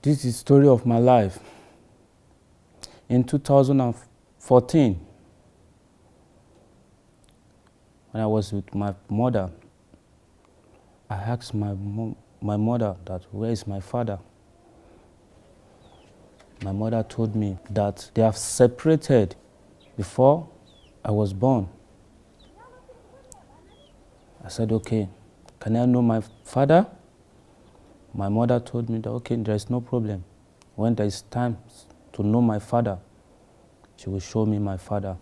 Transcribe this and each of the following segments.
This is the story of my life. In 2014, when I was with my mother, I asked my mother that, where is my father? My mother told me that they have separated before I was born. I said, okay, can I know my father? My mother told me that, okay, there is no problem. When there is time to know my father, she will show me my father.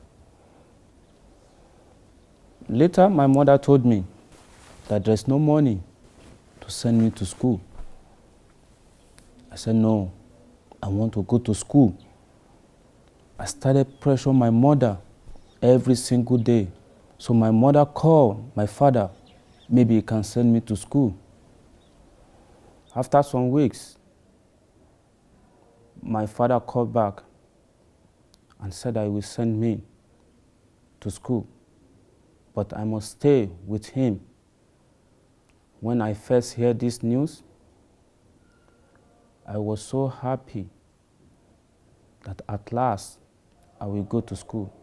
Later, my mother told me that there is no money to send me to school. I said, no, I want to go to school. I started pressuring my mother every single day. So my mother called my father, maybe he can send me to school. After some weeks, my father called back and said that he will send me to school, but I must stay with him. When I first heard this news, I was so happy that at last I will go to school.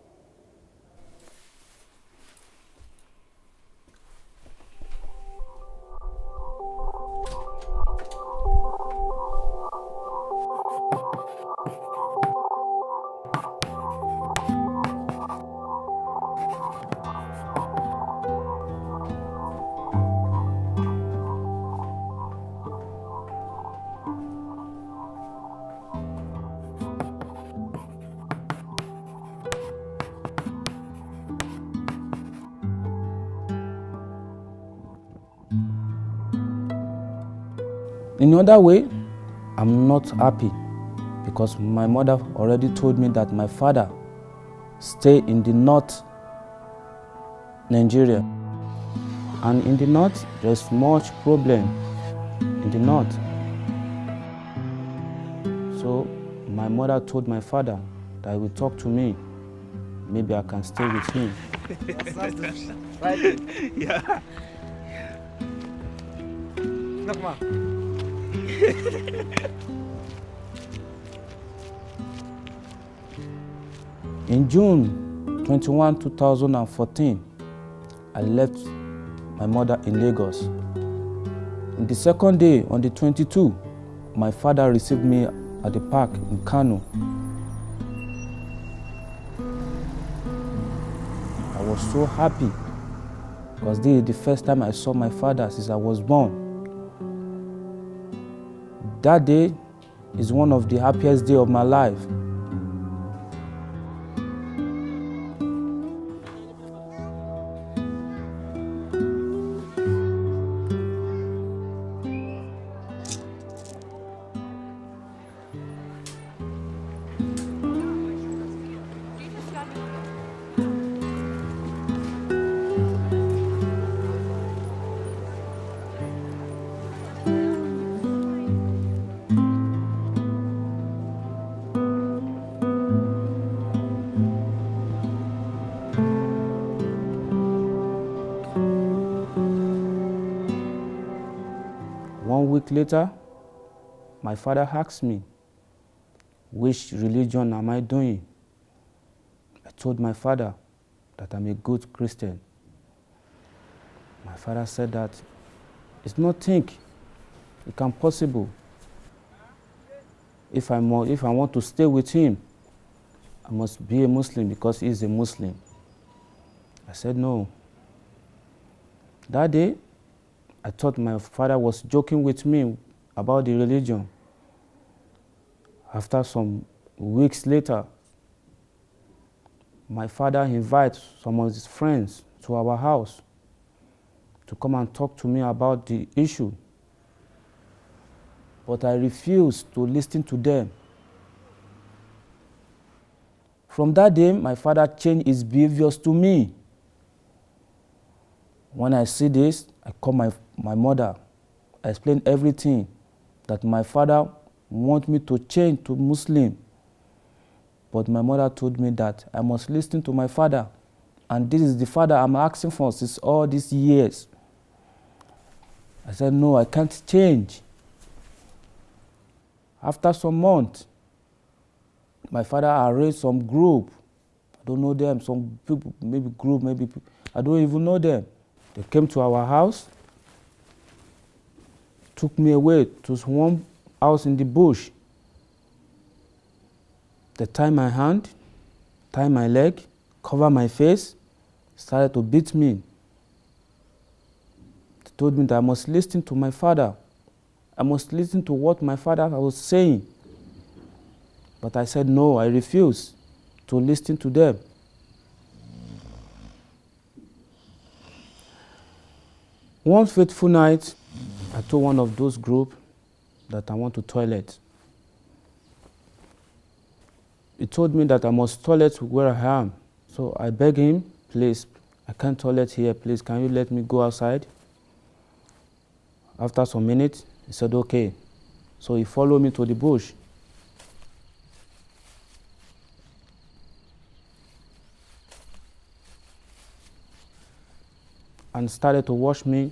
In another way, I'm not happy because my mother already told me that my father stay in the north Nigeria. And in the north, there's much problem in the north. So my mother told my father that he will talk to me. Maybe I can stay with him. Right? Yeah. Nochmal. In June 21, 2014, I left my mother in Lagos. In the second day, on the 22nd, my father received me at the park in Kano. I was so happy because this is the first time I saw my father since I was born. That day is one of the happiest days of my life. One week later, my father asked me, which religion am I doing? I told my father that I'm a good Christian. My father said that it's not think it can possible. If I want to stay with him, I must be a Muslim because he's a Muslim. I said no. That day, I thought my father was joking with me about the religion. After some weeks later, my father invited some of his friends to our house to come and talk to me about the issue. But I refused to listen to them. From that day, my father changed his behaviors to me. When I see this, I call my mother. I explain everything, that my father wants me to change to Muslim. But my mother told me that I must listen to my father. And this is the father I'm asking for since all these years. I said, no, I can't change. After some months, my father arranged some group. I don't know them, some people, maybe group, maybe people, I don't even know them. They came to our house, took me away to one house in the bush. They tied my hand, tied my leg, covered my face, started to beat me. They told me that I must listen to my father. I must listen to what my father was saying. But I said no, I refused to listen to them. One fateful night, I told one of those groups that I want to toilet. He told me that I must toilet where I am. So I begged him, please, I can't toilet here, please, can you let me go outside? After some minutes, he said, okay. So he followed me to the bush. And started to wash me.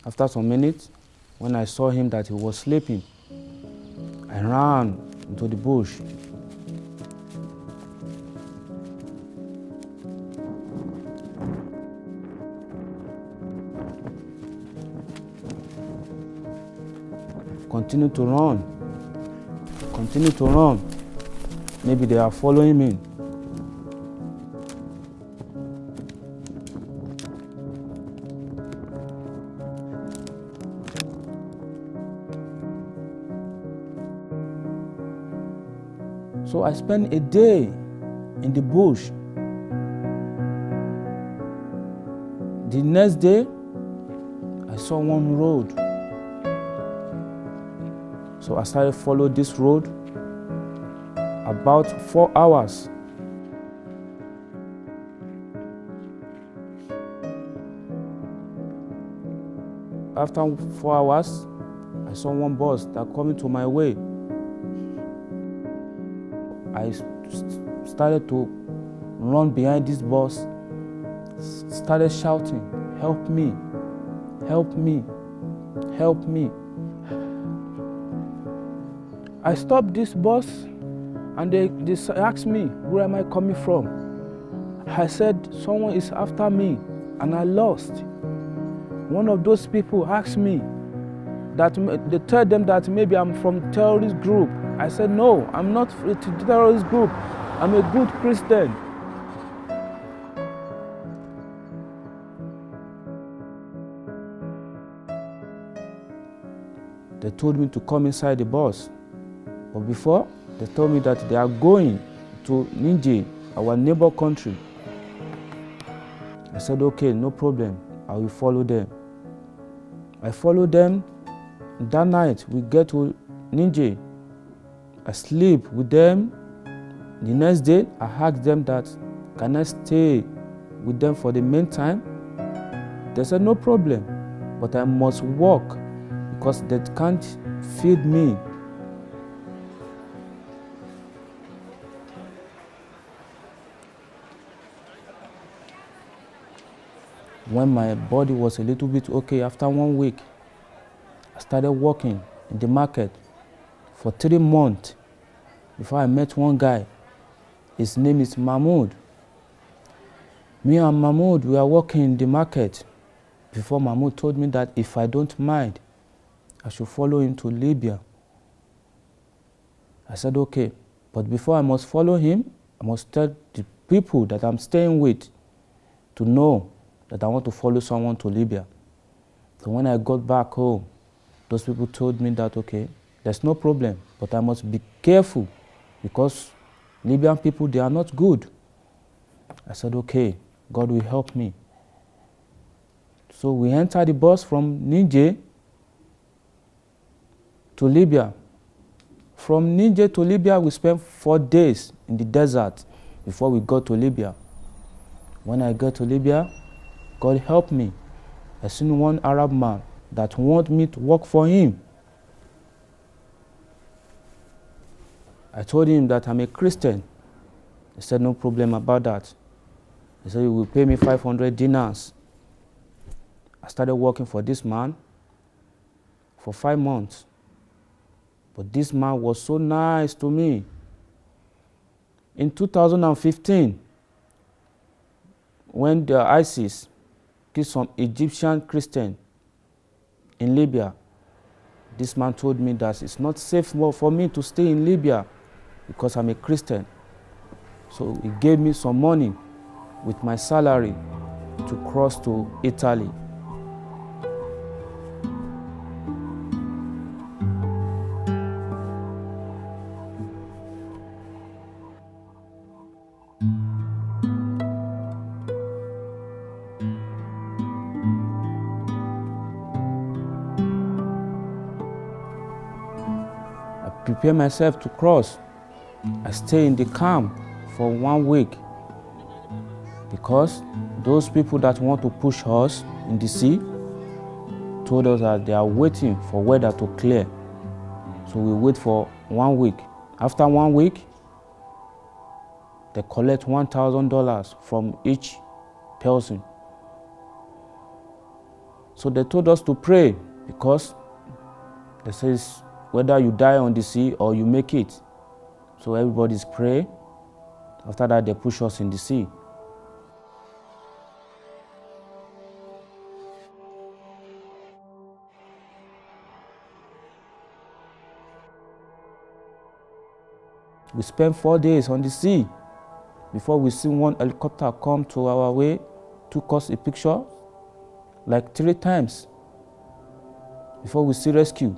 After some minutes, when I saw him that he was sleeping, I ran into the bush. Continue to run. Continue to run. Maybe they are following me. So I spent a day in the bush. The next day, I saw one road. So I started to follow this road about 4 hours. After 4 hours, I saw one bus that coming to my way. I started to run behind this bus, started shouting, help me, help me, help me. I stopped this bus and they asked me, where am I coming from? I said, someone is after me and I lost. One of those people asked me, that they told them that maybe I'm from terrorist group. I said, no, I'm not a terrorist group. I'm a good Christian. They told me to come inside the bus. But before, they told me that they are going to Niger, our neighbor country. I said, okay, no problem. I will follow them. I followed them. That night, we get to Niger. I sleep with them. The next day, I asked them that, can I stay with them for the meantime? They said, no problem, but I must walk because they can't feed me. When my body was a little bit okay, after 1 week, I started working in the market for 3 months before I met one guy. His name is Mahmoud. Me and Mahmoud, we are working in the market before Mahmoud told me that if I don't mind, I should follow him to Libya. I said, okay, but before I must follow him, I must tell the people that I'm staying with to know that I want to follow someone to Libya. So when I got back home, those people told me that, okay, there's no problem, but I must be careful because Libyan people, they are not good. I said, okay, God will help me. So we entered the bus from Niger to Libya. From Niger to Libya, we spent 4 days in the desert before we got to Libya. When I got to Libya, God helped me. I seen one Arab man that wanted me to work for him. I told him that I'm a Christian. He said, no problem about that. He said, you will pay me 500 dinars. I started working for this man for 5 months. But this man was so nice to me. In 2015, when the ISIS killed some Egyptian Christians in Libya, this man told me that it's not safe for me to stay in Libya because I'm a Christian. So he gave me some money with my salary to cross to Italy. I prepare myself to cross. I stay in the camp for 1 week because those people that want to push us in the sea told us that they are waiting for weather to clear. So we wait for 1 week. After 1 week, they collect $1,000 from each person. So they told us to pray because they says whether you die on the sea or you make it. So everybody's pray. After that, they push us in the sea. We spent 4 days on the sea before we see one helicopter come to our way, took us a picture like 3 times before we see rescue.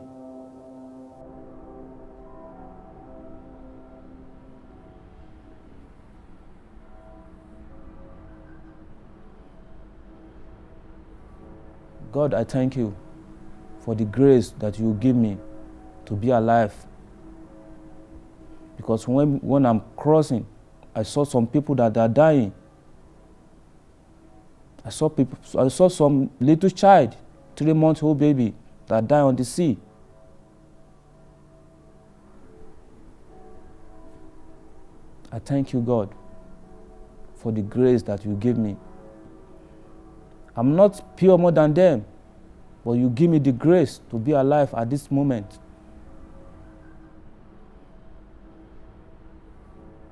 God, I thank you for the grace that you give me to be alive. Because when I'm crossing, I saw some people that are dying. I saw some little child, 3-month-old baby, that died on the sea. I thank you, God, for the grace that you give me. I'm not pure more than them, but you give me the grace to be alive at this moment.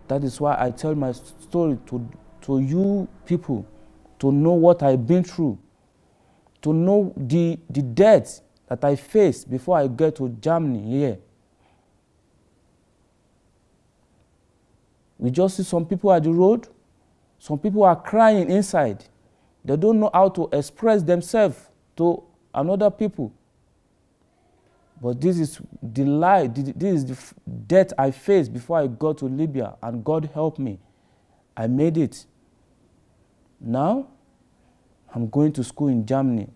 That is why I tell my story to you people, to know what I've been through, to know the death that I faced before I get to Germany here. We just see some people at the road, some people are crying inside. They don't know how to express themselves to another people. But this is the lie, this is the death I faced before I got to Libya, and God helped me. I made it. Now, I'm going to school in Germany.